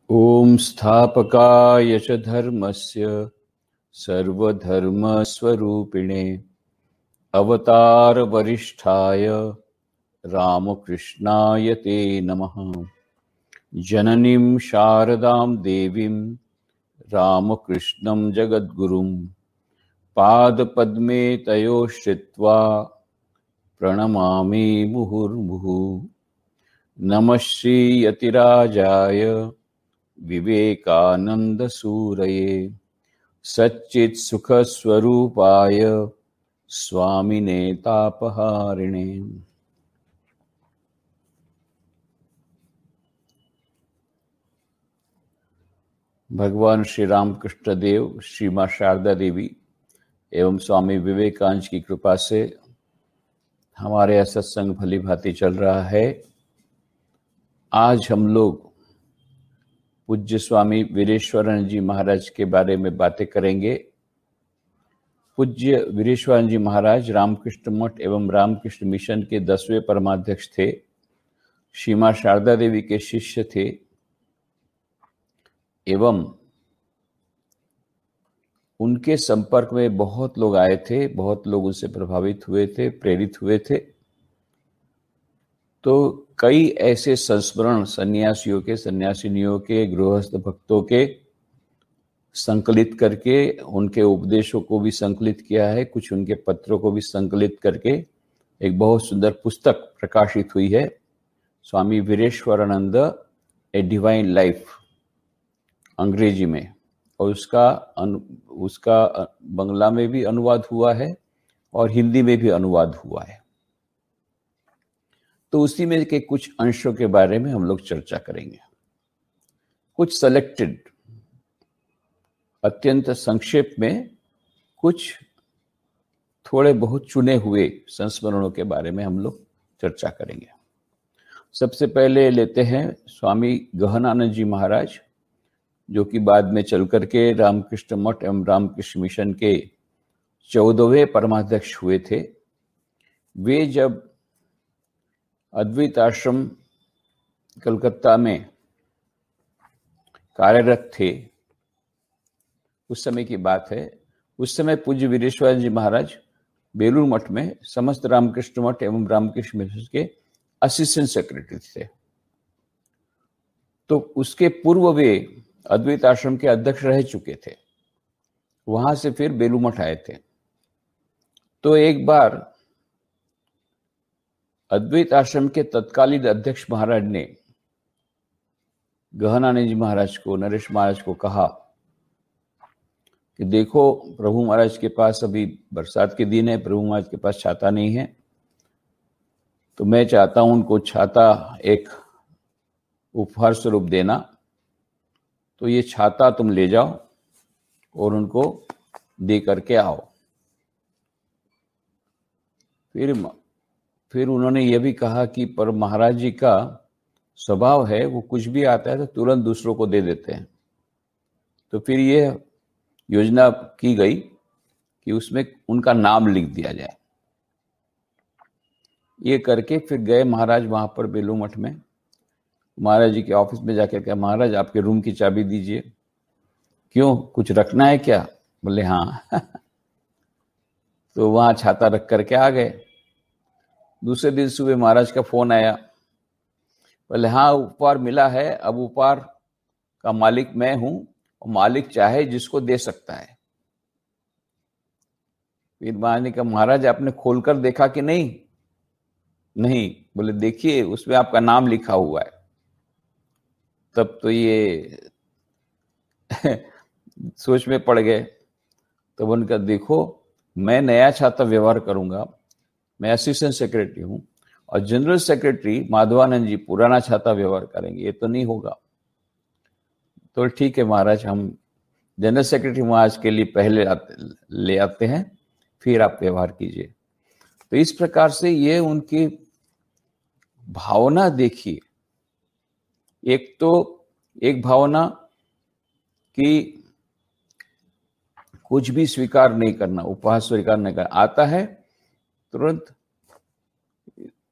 ओम स्थापकाय च धर्मस्य सर्वधर्मस्वरूपिणे अवतार वरिष्ठाय रामकृष्णाय ते नमः। जननीं शारदां देवीं रामकृष्णं जगद्गुरुं पादपद्मे तयो श्रित्वा प्रणमामि मुहुर्मुहुः। नमः श्रीयतिराजाय विवेकानंदसूरये सच्चित्सुखस्वरूपाय स्वामिने तापहारिणे। भगवान श्री रामकृष्ण देव, श्री मां शारदा देवी एवं स्वामी विवेकानंद की कृपा से हमारे यह सत्संग भली भांति चल रहा है। आज हम लोग पूज्य स्वामी वीरेश्वरानंद जी महाराज के बारे में बातें करेंगे। पूज्य वीरेश्वरानंद जी महाराज रामकृष्ण मठ एवं रामकृष्ण मिशन के 10वें परमाध्यक्ष थे। श्री मां शारदा देवी के शिष्य थे एवं उनके संपर्क में बहुत लोग आए थे, बहुत लोग उनसे प्रभावित हुए थे, प्रेरित हुए थे। तो कई ऐसे संस्मरण सन्यासियों के, सन्यासिनियों के, गृहस्थ भक्तों के संकलित करके उनके उपदेशों को भी संकलित किया है, कुछ उनके पत्रों को भी संकलित करके एक बहुत सुंदर पुस्तक प्रकाशित हुई है, स्वामी वीरेश्वरानंद ए डिवाइन लाइफ, अंग्रेजी में। और उसका बंगला में भी अनुवाद हुआ है और हिंदी में भी अनुवाद हुआ है। तो उसी में के कुछ अंशों के बारे में हम लोग चर्चा करेंगे। कुछ सेलेक्टेड, अत्यंत संक्षेप में कुछ थोड़े बहुत चुने हुए संस्मरणों के बारे में हम लोग चर्चा करेंगे। सबसे पहले लेते हैं स्वामी गहनानंद जी महाराज, जो कि बाद में चल करके रामकृष्ण मठ एवं रामकृष्ण मिशन के 14वें परमाध्यक्ष हुए थे। वे जब अद्वैत आश्रम कलकत्ता में कार्यरत थे, उस समय की बात है। उस समय पूज्य वीरेश्वरानंद जी महाराज बेलूर मठ में समस्त रामकृष्ण मठ एवं रामकृष्ण मिशन के असिस्टेंट सेक्रेटरी थे। तो उसके पूर्व वे अद्वैत आश्रम के अध्यक्ष रह चुके थे। वहां से फिर बेलूर मठ आए थे। तो एक बार अद्वैत आश्रम के तत्कालीन अध्यक्ष महाराज ने गहनानंद जी महाराज को, नरेश महाराज को कहा कि देखो, प्रभु महाराज के पास अभी बरसात के दिन है, प्रभु महाराज के पास छाता नहीं है, तो मैं चाहता हूं उनको छाता एक उपहार स्वरूप देना। तो ये छाता तुम ले जाओ और उनको दे करके आओ। फिर उन्होंने ये भी कहा कि पर महाराज जी का स्वभाव है, वो कुछ भी आता है तो तुरंत दूसरों को दे देते हैं। तो फिर ये योजना की गई कि उसमें उनका नाम लिख दिया जाए। ये करके फिर गए महाराज वहां पर बेलूर मठ में, महाराज जी के ऑफिस में जाकर कहा, महाराज आपके रूम की चाबी दीजिए। क्यों, कुछ रखना है क्या? बोले हाँ। तो वहां छाता रख करके आ गए। दूसरे दिन सुबह महाराज का फोन आया, बोले हाँ उपहार मिला है, अब उपहार का मालिक मैं हूं और मालिक चाहे जिसको दे सकता है। फिर महाराज ने कहा, महाराज आपने खोलकर देखा कि नहीं? नहीं। बोले देखिए उसमें आपका नाम लिखा हुआ है। तब तो ये सोच में पड़ गए। तो उनका देखो, मैं नया छाता व्यवहार करूंगा, मैं असिस्टेंट सेक्रेटरी हूं और जनरल सेक्रेटरी माधवानंद जी पुराना छाता व्यवहार करेंगे, ये तो नहीं होगा। तो ठीक है महाराज, हम जनरल सेक्रेटरी महाराज के लिए पहले ले आते हैं, फिर आप व्यवहार कीजिए। तो इस प्रकार से ये उनकी भावना देखिए। एक भावना कि कुछ भी स्वीकार नहीं करना, उपहार स्वीकार नहीं करना, आता है तुरंत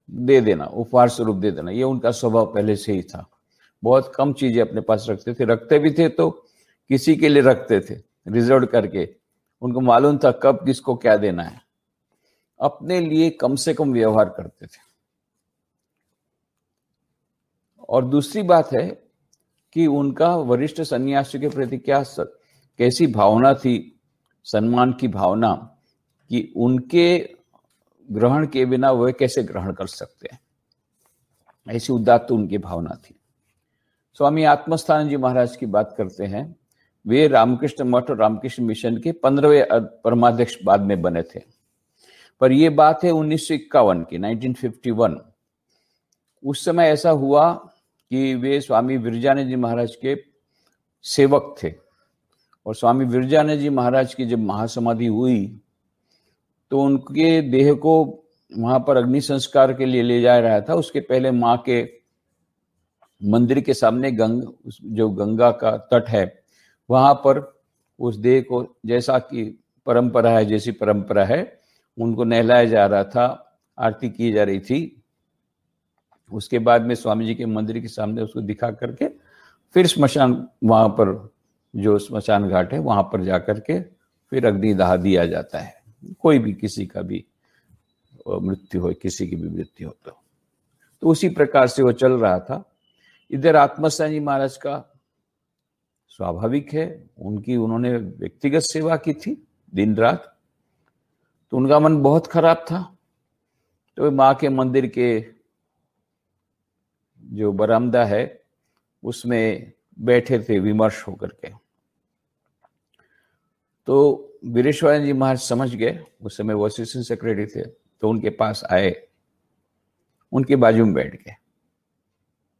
दे देना, उपहार स्वरूप दे देना, ये उनका स्वभाव पहले से ही था। बहुत कम चीजें अपने पास रखते थे, रखते भी थे तो किसी के लिए रखते थे रिजर्व करके, उनको मालूम था कब किसको क्या देना है, अपने लिए कम से कम व्यवहार करते थे। और दूसरी बात है कि उनका वरिष्ठ सन्यासियों के प्रति कैसी भावना थी, सम्मान की भावना, कि उनके ग्रहण के बिना वह कैसे ग्रहण कर सकते हैं, ऐसी उदात्त उनकी भावना थी। स्वामी आत्मस्थानंद जी महाराज की बात करते हैं, वे रामकृष्ण मठ और रामकृष्ण मिशन के 15वें परमाध्यक्ष बाद में बने थे, पर यह बात है 1951 की, 1951। उस समय ऐसा हुआ कि वे स्वामी विरजानंद जी महाराज के सेवक थे, और स्वामी विरजानंद जी महाराज की जब महासमाधि हुई तो उनके देह को वहां पर अग्नि संस्कार के लिए ले जा रहा था। उसके पहले माँ के मंदिर के सामने जो गंगा का तट है वहां पर उस देह को, जैसा कि परंपरा है, जैसी परंपरा है, उनको नहलाया जा रहा था, आरती की जा रही थी। उसके बाद में स्वामी जी के मंदिर के सामने उसको दिखा करके फिर स्मशान, वहां पर जो स्मशान घाट है वहां पर जाकर के फिर अग्निदाह दिया जाता है, कोई भी किसी का भी मृत्यु हो, किसी की भी मृत्यु हो तो उसी प्रकार से वो चल रहा था। इधर आत्मस्थानंद जी महाराज का स्वाभाविक है, उन्होंने व्यक्तिगत सेवा की थी दिन रात, तो उनका मन बहुत खराब था। तो माँ के मंदिर के जो बरामदा है उसमें बैठे थे विमर्श होकर के। तो वीरेश्वरानंद जी महाराज समझ गए, उस समय वो असिस्टेंट सेक्रेटरी थे, तो उनके पास आए, उनके बाजू में बैठ गए,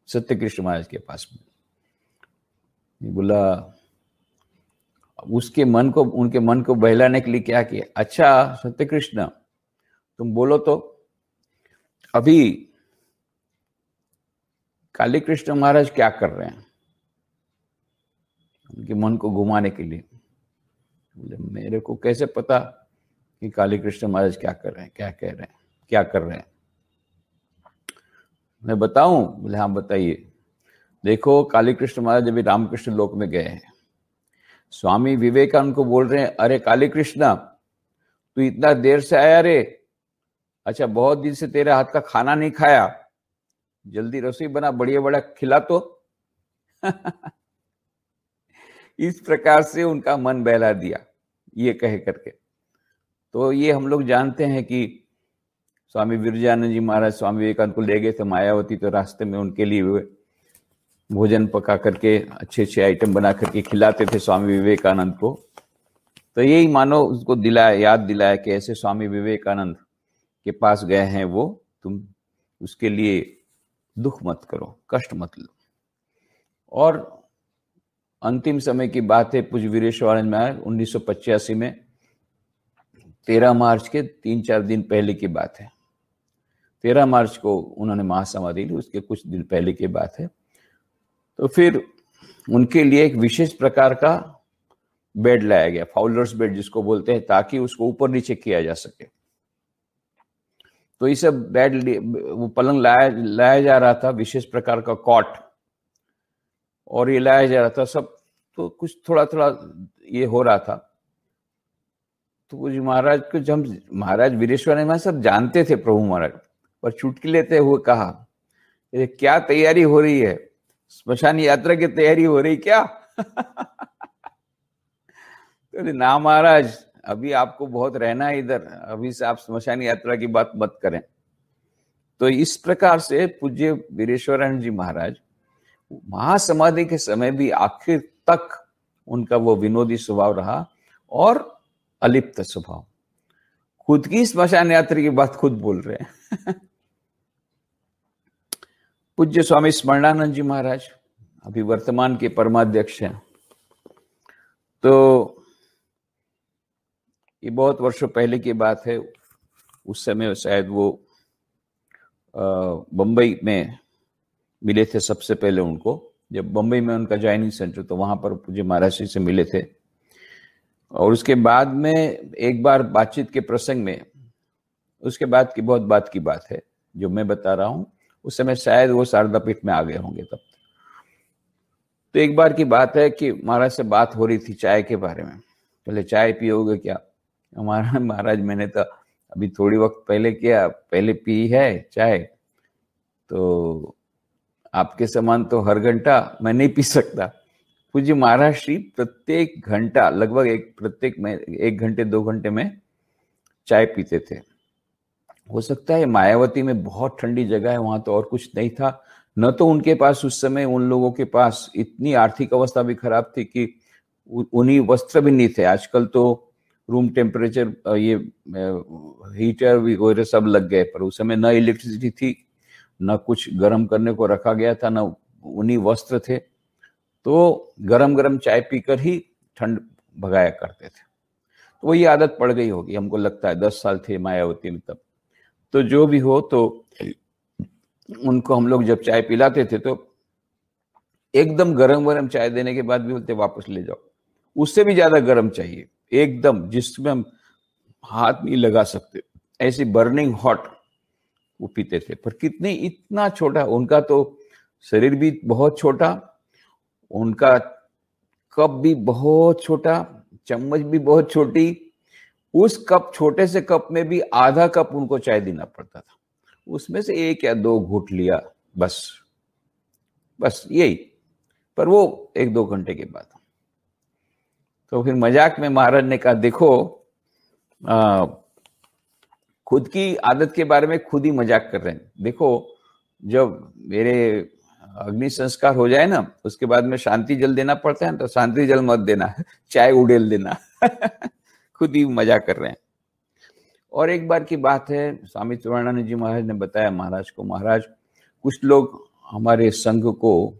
सत्यकृष्ण महाराज के पास में। बोला, उनके मन को बहलाने के लिए क्या किया, अच्छा सत्यकृष्ण तुम बोलो तो, अभी काली कृष्ण महाराज क्या कर रहे हैं, उनके मन को घुमाने के लिए। बोले मेरे को कैसे पता कि काली कृष्ण महाराज क्या कर रहे हैं, क्या कह रहे हैं, क्या कर रहे हैं, मैं बताऊं? बोले हाँ बताइए। देखो काली कृष्ण महाराज अभी रामकृष्ण लोक में गए हैं, स्वामी विवेकानंद को बोल रहे हैं, अरे काली कृष्णा तू इतना देर से आया रे, अच्छा बहुत दिन से तेरे हाथ का खाना नहीं खाया, जल्दी रसोई बना, बढ़िया बड़ा खिला तो। इस प्रकार से उनका मन बहला दिया ये कह करके। तो ये हम लोग जानते हैं कि स्वामी विरजानंद जी महाराज स्वामी विवेकानंद को ले गए थे मायावती, तो रास्ते में उनके लिए भोजन पका करके अच्छे अच्छे आइटम बना करके खिलाते थे स्वामी विवेकानंद को। तो यही मानो उसको याद दिलाया कि ऐसे स्वामी विवेकानंद के पास गए हैं वो, तुम उसके लिए दुख मत करो, कष्ट मत लो। और अंतिम समय की बात है, पूज्य वीरेश्वरानंद महाराज 1985 में 13 मार्च के 3-4 दिन पहले की बात है, 13 मार्च को उन्होंने महासमाधि ली, उसके कुछ दिन पहले की बात है। तो फिर उनके लिए एक विशेष प्रकार का बेड लाया गया, फाउलर्स बेड जिसको बोलते हैं, ताकि उसको ऊपर नीचे किया जा सके। तो ये सब बेड, वो पलंग लाया जा रहा था, विशेष प्रकार का कॉट, और ये लाया जा रहा था सब, तो कुछ थोड़ा थोड़ा ये हो रहा था। तो कुछ महाराज को, जब महाराज वीरेश्वरानंद महाराज सब जानते थे प्रभु महाराज, पर चुटकी लेते हुए कहा, क्या तैयारी हो रही है, स्मशान यात्रा की तैयारी हो रही क्या? तो ना महाराज, अभी आपको बहुत रहना है इधर, अभी से आप स्मशान यात्रा की बात मत करें। तो इस प्रकार से पूज्य वीरेश्वरानंद जी महाराज महासमाधि के समय भी आखिर तक उनका वो विनोदी स्वभाव रहा और अलिप्त स्वभाव। खुद की स्मशान यात्रा की बात खुद बोल रहे हैं। पूज्य स्वामी स्मरणानंद जी महाराज अभी वर्तमान के परमाध्यक्ष हैं। तो ये बहुत वर्षों पहले की बात है, उस समय शायद वो बम्बई में मिले थे सबसे पहले उनको, जब बम्बई में उनका ज्वाइनिंग सेंटर, तो वहां पर पूज्य महाराज जी से मिले थे। और उसके बाद में एक बार बातचीत के प्रसंग में, उसके बाद की बहुत बात की बात है जो मैं बता रहा हूं, उस समय शायद वो शारदा पीठ में आ गए होंगे तब। तो एक बार की बात है कि महाराज से बात हो रही थी चाय के बारे में। बोले चाय पियोगे क्या? हमारा महाराज मैंने तो अभी थोड़ी वक्त पहले किया, पहले पी है चाय, तो आपके समान तो हर घंटा मैं नहीं पी सकता। पूज्य महाराज श्री प्रत्येक घंटा लगभग एक घंटे 2 घंटे में चाय पीते थे। हो सकता है मायावती में बहुत ठंडी जगह है, वहां तो और कुछ नहीं था, न तो उनके पास उस समय उन लोगों के पास इतनी आर्थिक अवस्था भी खराब थी कि उन्हीं वस्त्र भी नहीं थे। आजकल तो रूम टेम्परेचर ये हीटर वगैरह सब लग गए, पर उस समय न इलेक्ट्रिसिटी थी, न कुछ गर्म करने को रखा गया था, न उन्हीं वस्त्र थे, तो गरम गरम चाय पीकर ही ठंड भगाया करते थे। तो वही आदत पड़ गई होगी, हमको लगता है 10 साल थे मायावती में तब। तो जो भी हो, तो उनको हम लोग जब चाय पिलाते थे तो एकदम गरम गरम चाय देने के बाद भी बोलते वापस ले जाओ, उससे भी ज्यादा गरम चाहिए, एकदम जिसमें हम हाथ नहीं लगा सकते, ऐसी बर्निंग हॉट वो पीते थे। पर कितने, इतना छोटा, उनका तो शरीर भी बहुत छोटा, उनका कप भी बहुत छोटा, चम्मच भी बहुत छोटी, उस कप, छोटे से कप में भी आधा कप उनको चाय देना पड़ता था, उसमें से 1 या 2 घूंट लिया बस यही। पर वो 1-2 घंटे के बाद। तो फिर मजाक में महाराज ने कहा देखो, खुद की आदत के बारे में खुद ही मजाक कर रहे हैं। देखो, जब मेरे अग्नि संस्कार हो जाए ना, उसके बाद में शांति जल देना पड़ता है, तो शांति जल मत देना, चाय उड़ेल देना। खुद ही मजाक कर रहे हैं। और एक बार की बात है, स्वामी चिदानंद जी महाराज ने बताया महाराज को, महाराज कुछ लोग हमारे संघ को,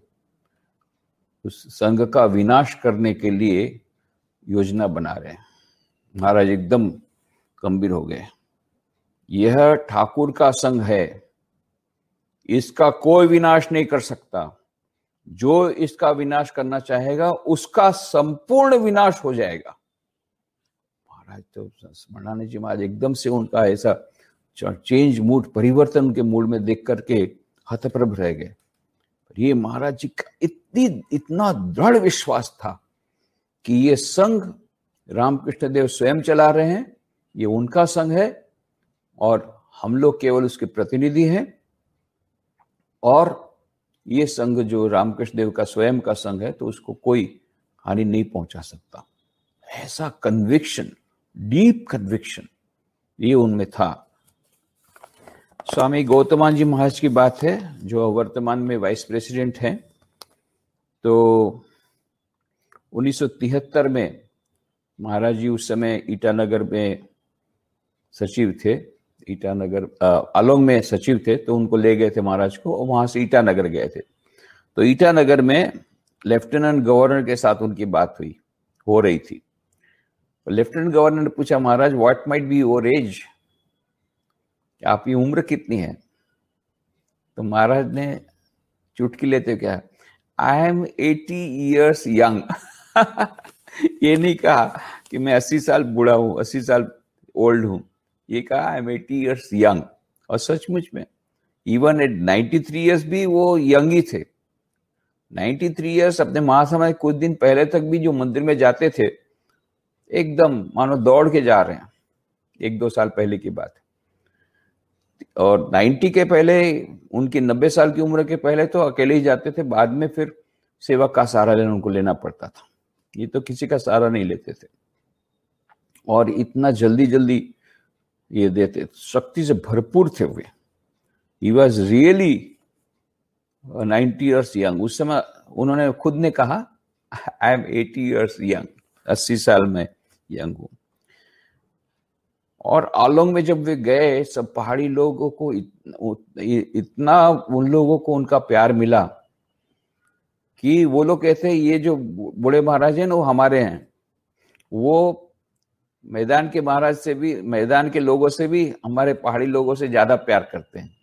उस संघ का विनाश करने के लिए योजना बना रहे हैं। महाराज एकदम गंभीर हो गए। यह ठाकुर का संघ है, इसका कोई विनाश नहीं कर सकता, जो इसका विनाश करना चाहेगा उसका संपूर्ण विनाश हो जाएगा। महाराज तो स्मरणानंद जी महाराज एकदम से उनका ऐसा चेंज मूड, परिवर्तन के मूड में देख करके हतप्रभ रह गए। ये महाराज जी का इतना दृढ़ विश्वास था कि ये संघ रामकृष्ण देव स्वयं चला रहे हैं, ये उनका संघ है और हम लोग केवल उसके प्रतिनिधि हैं, और ये संघ जो रामकृष्ण देव का स्वयं का संघ है, तो उसको कोई हानि नहीं पहुंचा सकता। ऐसा कन्विक्शन, डीप कन्विक्शन ये उनमें था। स्वामी गौतमान जी महाराज की बात है, जो वर्तमान में वाइस प्रेसिडेंट हैं। तो 1973 में महाराज जी उस समय ईटानगर में सचिव थे, ईटानगर आलोंग में सचिव थे, तो उनको ले गए थे महाराज को, और वहां से ईटानगर गए थे। तो ईटानगर में लेफ्टिनेंट गवर्नर के साथ उनकी बात हो रही थी। तो लेफ्टिनेंट गवर्नर ने पूछा, Maharaj what might be your age, आपकी उम्र कितनी है? तो महाराज ने चुटकी लेते क्या, आई एम 80 years यंग। ये नहीं कहा कि मैं 80 साल बूढ़ा हूं, 80 साल ओल्ड हूं, ये कहा आई एम 80 years यंग। और सचमुच में इवन एट 93 years भी वो यंग ही थे। 93 years अपने महासमाधि कुछ दिन पहले तक भी जो मंदिर में जाते थे, एकदम मानो दौड़ के जा रहे हैं, 1-2 साल पहले की बात है। और 90 के पहले, उनकी 90 साल की उम्र के पहले तो अकेले ही जाते थे, बाद में फिर सेवक का सहारा उनको लेना पड़ता था। ये तो किसी का सहारा नहीं लेते थे, और इतना जल्दी जल्दी ये देते, शक्ति से भरपूर थे वे। He was really 90 years young. उस समय उन्होंने खुद ने कहा, आई एम 80 years यंग, 80 साल में यंग हूं। और आलोंग में जब वे गए, सब पहाड़ी लोगों को इतना उन लोगों को उनका प्यार मिला कि वो लोग कहते हैं ये जो बूढ़े महाराज हैं ना, वो हमारे हैं। वो मैदान के महाराज से भी, मैदान के लोगों से भी हमारे पहाड़ी लोगों से ज्यादा प्यार करते हैं।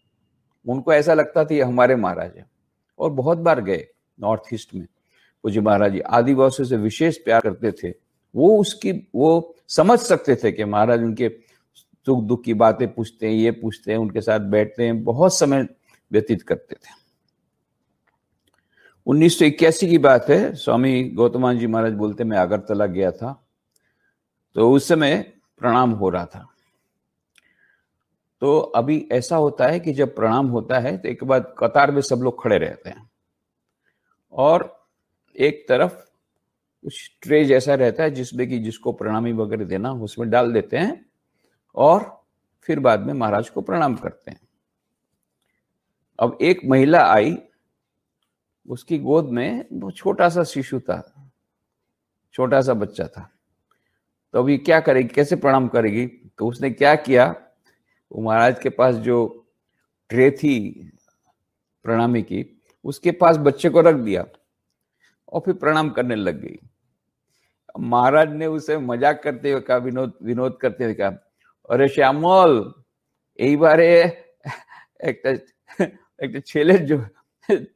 उनको ऐसा लगता था ये हमारे महाराज हैं। और बहुत बार गए नॉर्थ ईस्ट में, पूज्य महाराज जी आदिवासियों से विशेष प्यार करते थे। वो समझ सकते थे कि महाराज उनके सुख दुख की बातें पूछते हैं, ये पूछते हैं, उनके साथ बैठते हैं, बहुत समय व्यतीत करते थे। 1981 की बात है। स्वामी गौतमानंद जी महाराज बोलते मैं अगरतला गया था, तो उस समय प्रणाम हो रहा था। तो अभी ऐसा होता है कि जब प्रणाम होता है तो एक बाद कतार में सब लोग खड़े रहते हैं और एक तरफ कुछ ट्रे जैसा रहता है जिसमें कि जिसको प्रणामी वगैरह देना उसमें डाल देते हैं और फिर बाद में महाराज को प्रणाम करते हैं। अब एक महिला आई, उसकी गोद में वो छोटा सा शिशु था, छोटा सा बच्चा था। तो अभी क्या करेगी, कैसे प्रणाम करेगी? तो उसने क्या किया, वो महाराज के पास जो ट्रे थी प्रणामी की, उसके पास बच्चे को रख दिया और फिर प्रणाम करने लग गई। महाराज ने उसे मजाक करते हुए कहा, विनोद करते हुए कहा, अरे श्यामल, এই बारे একটা ছেলের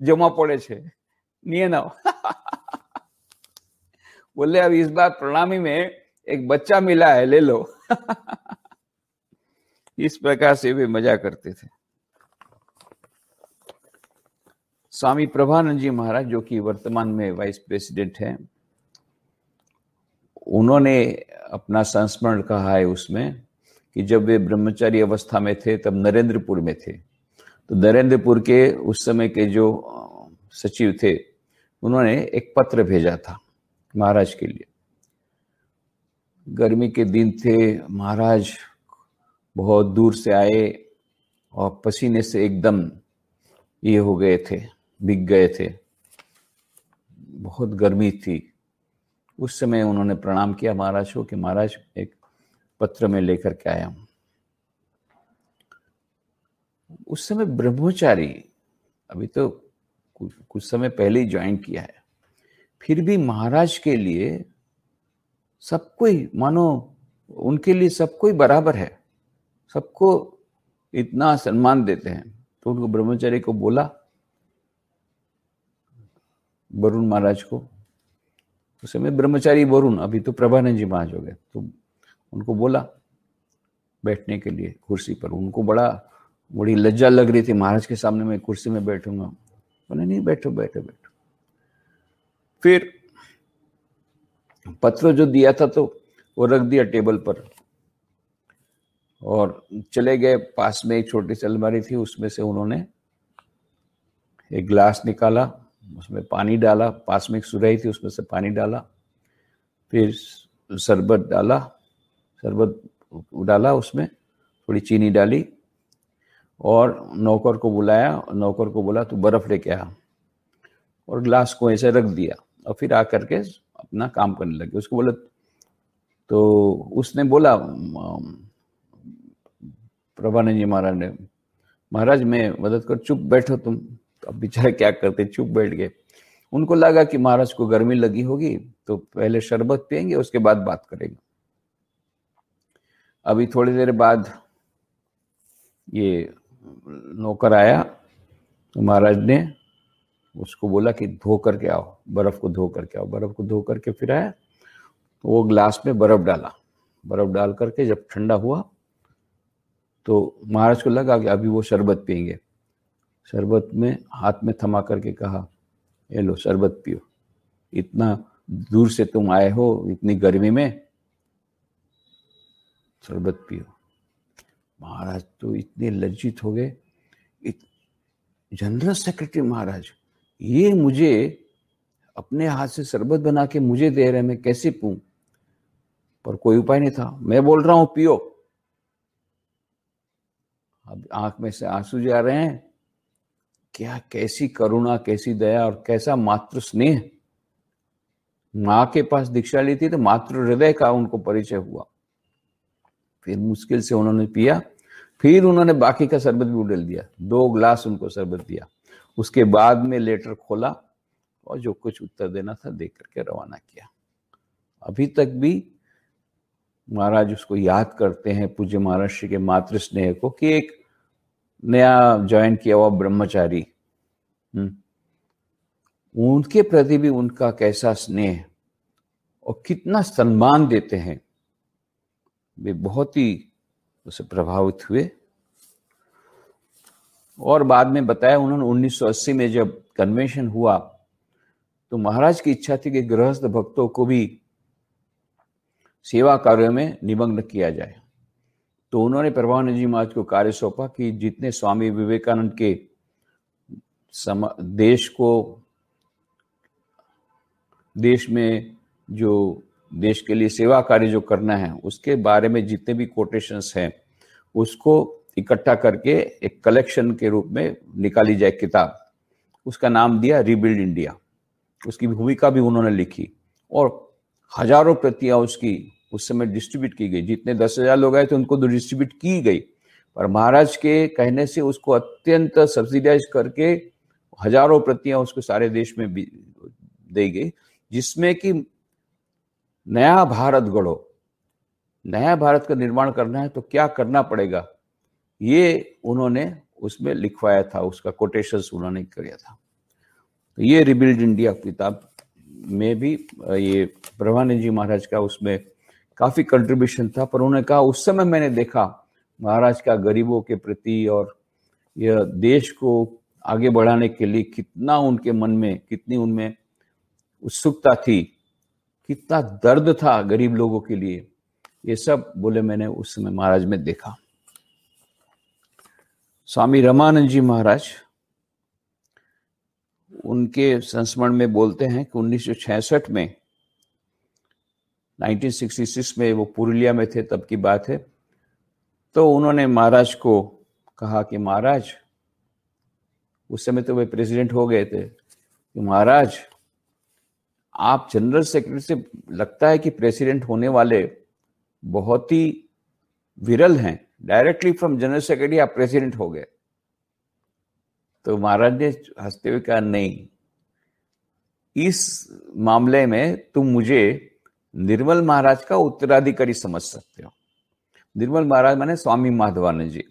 জমা পড়েছে, নিয়ে নাও। बोले अब इस बार प्रणामी में एक बच्चा मिला है, ले लो। इस प्रकार से वे मजा करते थे। स्वामी प्रभानंद जी महाराज, जो कि वर्तमान में वाइस प्रेसिडेंट हैं, उन्होंने अपना संस्मरण कहा है उसमें कि जब वे ब्रह्मचारी अवस्था में थे तब नरेंद्रपुर में थे। तो नरेंद्रपुर के उस समय के जो सचिव थे, उन्होंने एक पत्र भेजा था महाराज के लिए। गर्मी के दिन थे, महाराज बहुत दूर से आए और पसीने से एकदम ये हो गए थे, भीग गए थे, बहुत गर्मी थी। उस समय उन्होंने प्रणाम किया महाराज को कि महाराज एक पत्र में लेकर के आया हूं। उस समय ब्रह्मचारी, अभी तो कुछ समय पहले ही ज्वाइन किया है, फिर भी महाराज के लिए सब कोई, मानो उनके लिए सब कोई बराबर है, सबको इतना सम्मान देते हैं। तो उनको ब्रह्मचारी को बोला, वरुण महाराज को, उस समय ब्रह्मचारी वरुण, अभी तो प्रभानंद जी महाराज हो गए, तो उनको बोला बैठने के लिए कुर्सी पर। उनको बड़ी लज्जा लग रही थी, महाराज के सामने मैं कुर्सी में बैठूंगा। बोले नहीं, बैठो बैठो बैठो। फिर पत्र जो दिया था तो वो रख दिया टेबल पर और चले गए। पास में एक छोटी सी अलमारी थी, उसमें से उन्होंने एक गिलास निकाला, उसमें पानी डाला, पास में एक सुराही थी उसमें से पानी डाला, फिर शरबत डाला, उसमें थोड़ी चीनी डाली और नौकर को बुलाया। नौकर को बोला तू बर्फ लेके आ, और गिलास को ऐसे रख दिया और फिर आकर के अपना काम करने लगे। उसको बोला, तो उसने बोला प्रभानंद जी महाराज ने, महाराज मैं मदद कर, चुप बैठो तुम। तो अब बेचारे क्या करते, चुप बैठ गए। उनको लगा कि महाराज को गर्मी लगी होगी तो पहले शरबत पिएंगे, उसके बाद बात करेंगे। अभी थोड़ी देर बाद ये नौकर आया, तो महाराज ने उसको बोला कि धो करके आओ, बर्फ को धो करके आओ। बर्फ को धो करके फिर आया, तो वो ग्लास में बर्फ डाला। बर्फ डाल करके जब ठंडा हुआ तो महाराज को लगा कि अभी वो शरबत पिएंगे। शरबत में हाथ में थमा करके कहा, ये लो शरबत पियो, इतना दूर से तुम आए हो इतनी गर्मी में, शरबत पियो। महाराज तो इतने लज्जित हो गए, जनरल सेक्रेटरी महाराज ये मुझे अपने हाथ से शरबत बना के मुझे दे रहे, मैं कैसे पीऊं? पर कोई उपाय नहीं था। मैं बोल रहा हूं पियो, अब आंख में से आंसू जा रहे हैं। क्या, कैसी करुणा, कैसी दया और कैसा मातृ स्नेह। माँ के पास दीक्षा ली थी तो मातृ हृदय का उनको परिचय हुआ। फिर मुश्किल से उन्होंने पिया, फिर उन्होंने बाकी का शरबत भी उड़ेल दिया। 2 गिलास उनको शरबत दिया। उसके बाद में लेटर खोला और जो कुछ उत्तर देना था दे करके रवाना किया। अभी तक भी महाराज उसको याद करते हैं, पूज्य महाराज श्री के मातृ स्नेह को, कि एक नया ज्वाइन किया हुआ ब्रह्मचारी, उनके प्रति भी उनका कैसा स्नेह और कितना सम्मान देते हैं। वे बहुत ही उससे प्रभावित हुए। और बाद में बताया उन्होंने 1980 में जब कन्वेंशन हुआ तो महाराज की इच्छा थी कि गृहस्थ भक्तों को भी सेवा कार्यों में निमग्न किया जाए। तो उन्होंने प्रभानंद जी महाराज को कार्य सौंपा कि जितने स्वामी विवेकानंद के देश में जो देश के लिए सेवा कार्य जो करना है उसके बारे में जितने भी कोटेशंस हैं उसको इकट्ठा करके एक कलेक्शन के रूप में निकाली जाए किताब। उसका नाम दिया रीबिल्ड इंडिया। उसकी भूमिका भी उन्होंने लिखी और हजारों प्रतियां उसकी उस समय डिस्ट्रीब्यूट की गई। जितने 10,000 लोग आए थे उनको तो डिस्ट्रीब्यूट की गई, पर महाराज के कहने से उसको अत्यंत सब्सिडाइज करके हजारों प्रतियां उसको सारे देश में दी गई, जिसमें कि नया भारत गढ़ो, नया भारत का निर्माण करना है तो क्या करना पड़ेगा, ये उन्होंने उसमें लिखवाया था। उसका कोटेशंस उन्होंने किया था। तो ये रिबिल्ड इंडिया किताब में भी ये प्रभानंद जी महाराज का उसमें काफी कंट्रीब्यूशन था। पर उन्होंने कहा उस समय मैंने देखा महाराज का गरीबों के प्रति और यह देश को आगे बढ़ाने के लिए कितना उनके मन में, कितनी उनमें उत्सुकता थी, कितना दर्द था गरीब लोगों के लिए, ये सब बोले मैंने उस समय महाराज में देखा। स्वामी रामानंद जी महाराज उनके संस्मरण में बोलते हैं कि 1966 में 1966 में वो पुरुलिया में थे, तब की बात है। तो उन्होंने महाराज को कहा कि महाराज, उस समय तो वे प्रेसिडेंट हो गए थे, कि महाराज आप जनरल सेक्रेटरी से लगता है कि प्रेसिडेंट होने वाले बहुत ही विरल हैं, डायरेक्टली फ्रॉम जनरल सेक्रेटरी आप प्रेसिडेंट हो गए। तो महाराज ने हंसते हुए कहा नहीं, इस मामले में तुम मुझे निर्मल महाराज का उत्तराधिकारी समझ सकते हो। निर्मल महाराज माने स्वामी माधवानंद जी।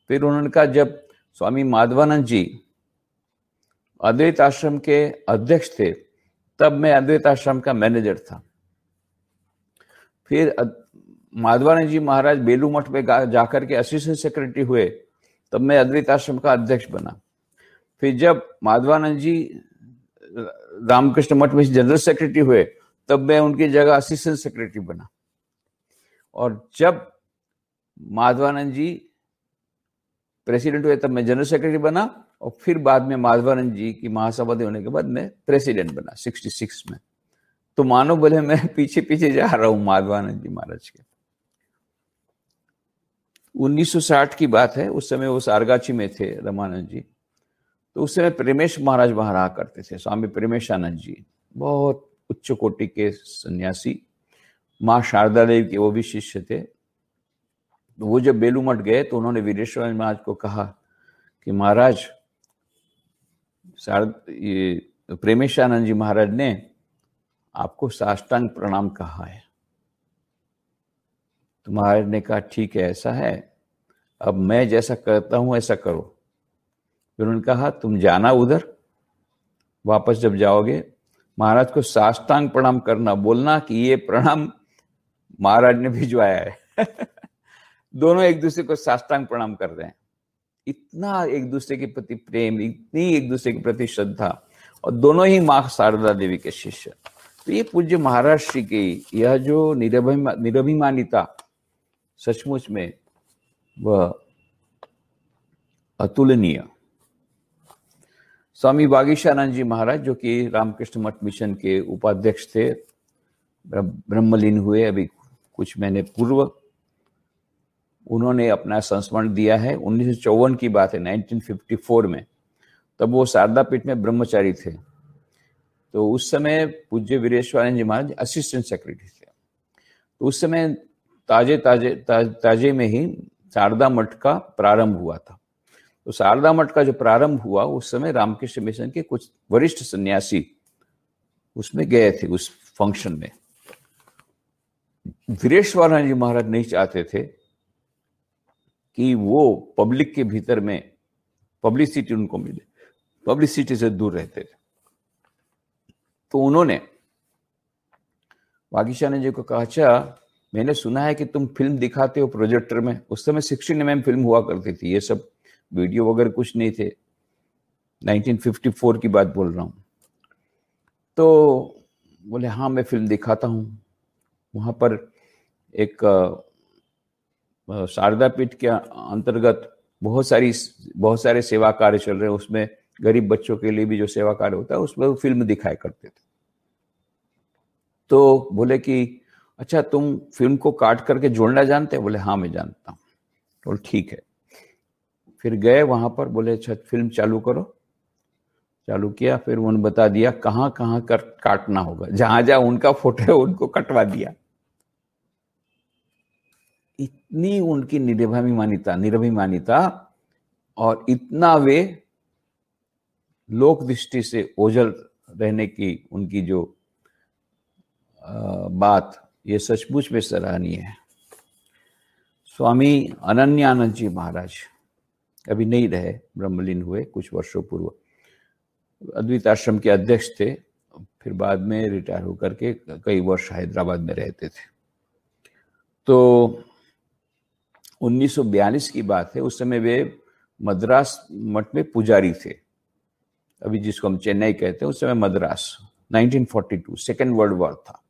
फिर उन्होंने कहा जब स्वामी माधवानंद जी अद्वैत आश्रम के अध्यक्ष थे तब मैं अद्वैत आश्रम का मैनेजर था। फिर माधवानंद जी महाराज बेलू मठ में जाकर के असिस्टेंट सेक्रेटरी हुए, तब मैं अद्वैत आश्रम का अध्यक्ष बना। फिर जब माधवानंद जी रामकृष्ण मठ में जनरल सेक्रेटरी हुए तब मैं उनकी जगह असिस्टेंट सेक्रेटरी बना। और जब माधवानंद जी प्रेसिडेंट हुए तब मैं जनरल सेक्रेटरी बना, और फिर बाद में माधवानंद जी की महासमाधि होने के बाद मैं प्रेसिडेंट बना 66 में। तो मानो बोले मैं पीछे पीछे जा रहा हूं माधवानंद जी महाराज के। 1960 की बात है, उस समय वो सारगाछी में थे रामानंद जी। तो उस समय प्रेमेश महाराज वहां रहा करते थे, स्वामी प्रेमेशानंद जी, बहुत उच्च कोटि के सन्यासी, माँ शारदा देवी के वो भी शिष्य थे। तो वो जब बेलू मठ गए तो उन्होंने वीरेश्वर महाराज को कहा कि महाराज ये प्रेमेशानंद जी महाराज ने आपको साष्टांग प्रणाम कहा है। तो महाराज ने कहा ठीक है, ऐसा है, अब मैं जैसा करता हूं ऐसा करो। फिर उन्होंने कहा तुम जाना उधर, वापस जब जाओगे महाराज को साष्टांग प्रणाम करना, बोलना कि ये प्रणाम महाराज ने भिजवाया है। दोनों एक दूसरे को साष्टांग प्रणाम कर रहे हैं। इतना एक दूसरे के प्रति प्रेम, इतनी एक दूसरे के प्रति श्रद्धा, और दोनों ही माँ शारदा देवी के शिष्य। तो ये पूज्य महाराज श्री की यह जो निरभिमानिता सचमुच में वह अतुलनीय। स्वामी वागीशानंद जी महाराज जो कि रामकृष्ण मठ मिशन के उपाध्यक्ष थे, ब्रह्मलीन हुए अभी कुछ महीने पूर्व, उन्होंने अपना संस्मरण दिया है। 1954 की बात है, 1954 में, तब वो शारदा पीठ में ब्रह्मचारी थे। तो उस समय पूज्य वीरेश्वरानंद जी महाराज असिस्टेंट सेक्रेटरी थे। तो उस समय ताजे में ही शारदा मठ का प्रारंभ हुआ था। तो शारदा मठ का जो प्रारंभ हुआ उस समय रामकृष्ण मिशन के कुछ वरिष्ठ सन्यासी उसमें गए थे, उस फंक्शन में। वीरेश्वरानंद जी महाराज नहीं चाहते थे कि वो पब्लिक के भीतर में पब्लिसिटी उनको मिले, पब्लिसिटी से दूर रहते थे। तो उन्होंने वागीशानंद जी को कहा, अच्छा मैंने सुना है कि तुम फिल्म दिखाते हो प्रोजेक्टर में। उस समय 16 mm फिल्म हुआ करती थी, ये सब वीडियो वगैरह कुछ नहीं थे। 1954 की बात बोल रहा हूं। तो बोले हाँ मैं फिल्म दिखाता हूँ। वहाँ पर एक शारदा पीठ के अंतर्गत बहुत सारे सेवा कार्य चल रहे हैं, उसमें गरीब बच्चों के लिए भी जो सेवा कार्य होता है उसमें वो फिल्म दिखाया करते थे। तो बोले कि अच्छा तुम फिल्म को काट करके जोड़ना जानते हैं? बोले हाँ मैं जानता हूँ। बोले ठीक है। फिर गए वहां पर, बोले अच्छा फिल्म चालू करो। चालू किया, फिर उन्होंने बता दिया कहाँ कहाँ कर काटना होगा, जहां जहां उनका फोटो है उनको कटवा दिया। इतनी उनकी निरभिमानिता और इतना वे लोक दृष्टि से ओझल रहने की उनकी जो बात, ये सचमुच में सराहनीय है। स्वामी अनन्यानंद जी महाराज अभी नहीं रहे, ब्रह्मलीन हुए कुछ वर्षों पूर्व। अद्वैत आश्रम के अध्यक्ष थे, फिर बाद में रिटायर होकर के कई वर्ष हैदराबाद में रहते थे। तो 1942 की बात है, उस समय वे मद्रास मठ में पुजारी थे, अभी जिसको हम चेन्नई कहते हैं, उस समय मद्रास। 1942 सेकेंड वर्ल्ड वॉर था।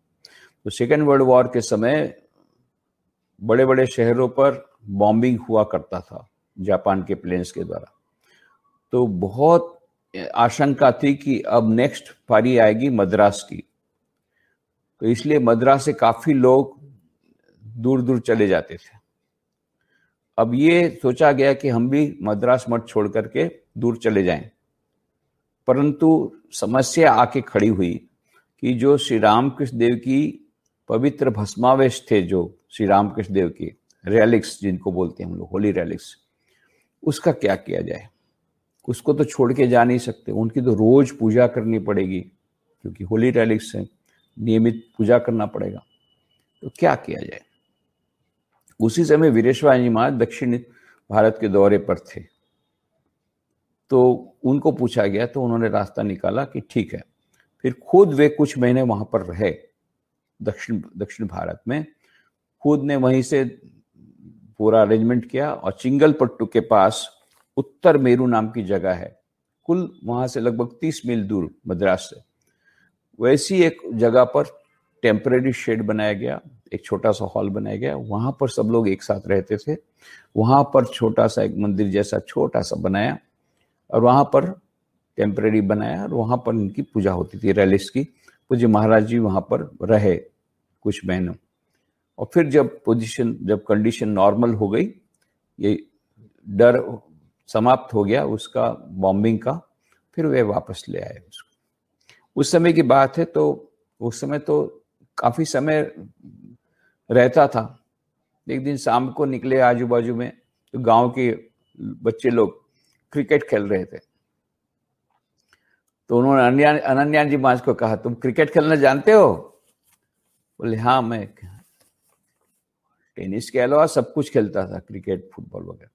तो सेकेंड वर्ल्ड वॉर के समय बड़े बड़े शहरों पर बॉम्बिंग हुआ करता था जापान के प्लेन्स के द्वारा। तो बहुत आशंका थी कि अब नेक्स्ट पारी आएगी मद्रास की, तो इसलिए मद्रास से काफी लोग दूर दूर चले जाते थे। अब ये सोचा गया कि हम भी मद्रास मठ छोड़ करके दूर चले जाएं, परंतु समस्या आके खड़ी हुई कि जो श्री रामकृष्ण देव की पवित्र भस्मावशेष थे, जो श्री रामकृष्ण देव की रेलिक्स जिनको बोलते हैं हम लोग, होली रेलिक्स, उसका क्या किया जाए। उसको तो छोड़ के जा नहीं सकते, उनकी तो रोज पूजा करनी पड़ेगी क्योंकि होली रेलिक्स है, नियमित पूजा करना पड़ेगा। तो क्या किया जाए। उसी समय वीरेश्वर जी महाराज दक्षिण भारत के दौरे पर थे, तो उनको पूछा गया तो उन्होंने रास्ता निकाला कि ठीक है। फिर खुद वे कुछ महीने वहां पर रहे दक्षिण भारत में, खुद ने वहीं से पूरा अरेंजमेंट किया और चिंगलपट्टू के पास उत्तर मेरू नाम की जगह है, कुल वहां से लगभग 30 मील दूर मद्रास से, वैसी एक जगह पर टेम्परेरी शेड बनाया गया, एक छोटा सा हॉल बनाया गया, वहां पर सब लोग एक साथ रहते थे। वहां पर छोटा सा एक मंदिर जैसा छोटा सा बनाया और वहां पर टेम्परेरी बनाया और वहां पर उनकी पूजा होती थी रेलिक्स की। पूज्य महाराज जी वहां पर रहे कुछ महीनों, और फिर जब कंडीशन नॉर्मल हो गई, ये डर समाप्त हो गया उसका बॉम्बिंग का, फिर वे वापस ले आए उसको। उस समय की बात है, तो उस समय तो काफी समय रहता था। एक दिन शाम को निकले आजू बाजू में, तो गांव के बच्चे लोग क्रिकेट खेल रहे थे। तो उन्होंने अनन्या जी महाराज को कहा, तुम क्रिकेट खेलना जानते हो? बोले हाँ, मैं टेनिस के अलावा सब कुछ खेलता था, क्रिकेट फुटबॉल वगैरह।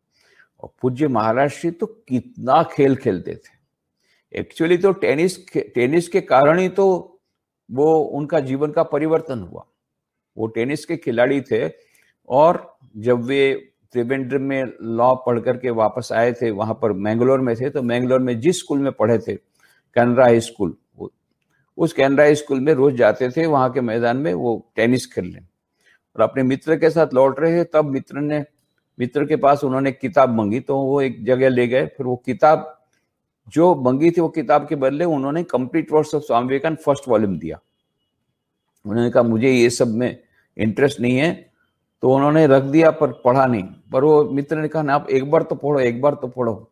और पूज्य महाराज जी तो कितना खेल खेलते थे। एक्चुअली तो टेनिस के कारण ही तो वो उनका जीवन का परिवर्तन हुआ। वो टेनिस के खिलाड़ी थे, और जब वे त्रिवेंद्रम में लॉ पढ़ करके वापस आए थे, वहां पर मैंगलोर में थे, तो मैंगलोर में जिस स्कूल में पढ़े थे, कैनरा हाई स्कूल, उस कैनरा हाई स्कूल में रोज जाते थे वहां के मैदान में वो टेनिस खेलने। और अपने मित्र के साथ लौट रहे थे, तब मित्र के पास उन्होंने किताब मांगी, तो वो एक जगह ले गए। फिर वो किताब जो मांगी थी, वो किताब के बदले उन्होंने complete works of Swami Vivekananda first volume दिया। उन्होंने कहा मुझे ये सब में इंटरेस्ट नहीं है, तो उन्होंने रख दिया पर पढ़ा नहीं। पर वो मित्र ने कहा ना, आप एक बार तो पढ़ो।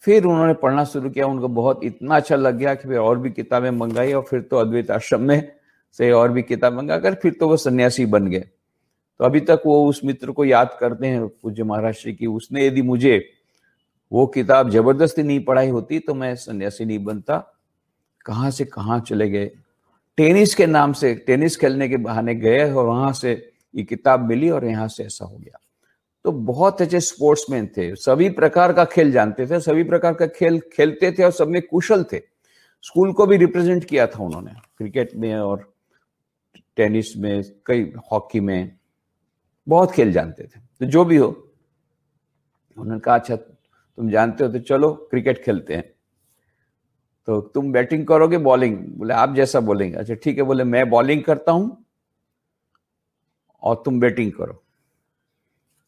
फिर उन्होंने पढ़ना शुरू किया, उनको बहुत इतना अच्छा लग गया कि फिर और भी किताबें मंगाई, और फिर तो अद्वैत आश्रम में से और भी किताब मंगाकर फिर तो वो सन्यासी बन गए। तो अभी तक वो उस मित्र को याद करते हैं पूज्य महाराज श्री की, उसने यदि मुझे वो किताब जबरदस्ती नहीं पढ़ाई होती तो मैं सन्यासी नहीं बनता। कहां से कहां चले गए, टेनिस के नाम से, टेनिस खेलने के बहाने गए और वहां से ये किताब मिली और यहाँ से ऐसा हो गया। तो बहुत अच्छे स्पोर्ट्समैन थे, सभी प्रकार का खेल जानते थे, सभी प्रकार का खेल खेलते थे और सब में कुशल थे। स्कूल को भी रिप्रेजेंट किया था उन्होंने, क्रिकेट में और टेनिस में, कई हॉकी में, बहुत खेल जानते थे। तो जो भी हो, उन्होंने कहा अच्छा तुम जानते हो तो चलो क्रिकेट खेलते हैं। तो तुम बैटिंग करोगे बॉलिंग? बोले आप जैसा बोलेंगे। अच्छा ठीक है, बोले मैं बॉलिंग करता हूं और तुम बैटिंग करो।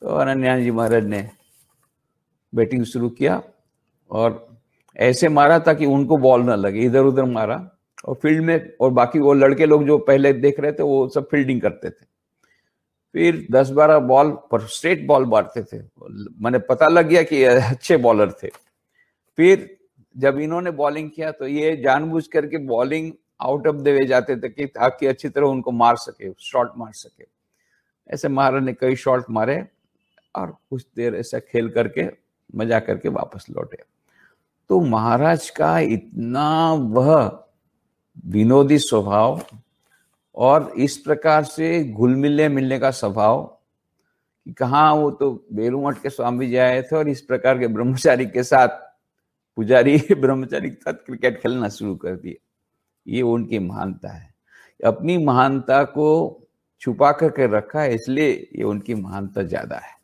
तो अनन्या जी महाराज ने बैटिंग शुरू किया और ऐसे मारा ताकि उनको बॉल ना लगे, इधर उधर मारा। और फील्ड में, और बाकी वो लड़के लोग जो पहले देख रहे थे वो सब फील्डिंग करते थे। फिर 10-12 बॉल पर स्ट्रेट बॉल मारते थे, मैंने पता लग गया कि अच्छे बॉलर थे। फिर जब इन्होंने बॉलिंग किया तो ये जानबूझ करके bowling out of the way जाते थे कि ताकि अच्छी तरह उनको मार सके, शॉट मार सके। ऐसे महाराज ने कई शॉट मारे और कुछ देर ऐसा खेल करके मजा करके वापस लौटे। तो महाराज का इतना वह विनोदी स्वभाव और इस प्रकार से घुल मिलने मिलने का स्वभाव कि कहाँ, वो तो बेलू मठ के स्वामी जी आए थे और इस प्रकार के ब्रह्मचारी के साथ, पुजारी ब्रह्मचारी के साथ क्रिकेट खेलना शुरू कर दिए। ये उनकी महानता है। अपनी महानता को छुपा करके रखा है, इसलिए ये उनकी महानता ज्यादा है।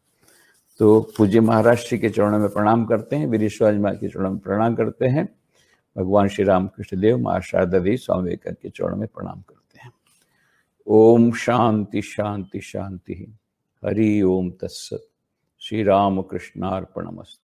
तो पूज्य महाराज श्री के चरणों में प्रणाम करते हैं, वीरेश्वर माँ के चरणों में प्रणाम करते हैं, भगवान श्री रामकृष्ण देव, माँ शारदा देवी, स्वामी विवेकानंद के चरणों में प्रणाम करते हैं। ओम शांति शांति शांति। हरि ओम तत्सत। श्री राम कृष्णार्पणमस्तु।